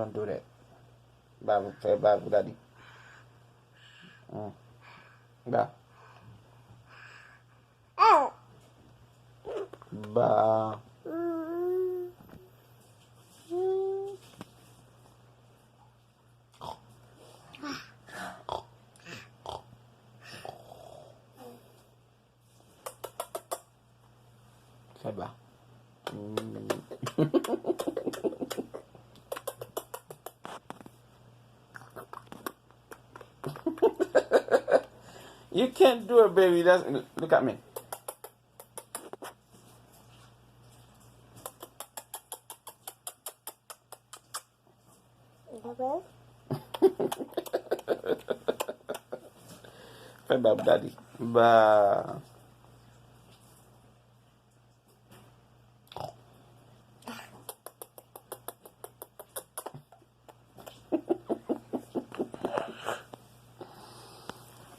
don't do that. Babu, say babu, daddy. Ba. Ba. Say ba. You can't do it, baby. Look at me. Say ba, daddy. Ba.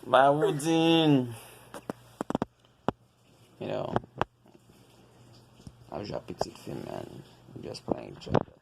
Ba, Wody. You know, how's your pitit film, man? Just playing each other.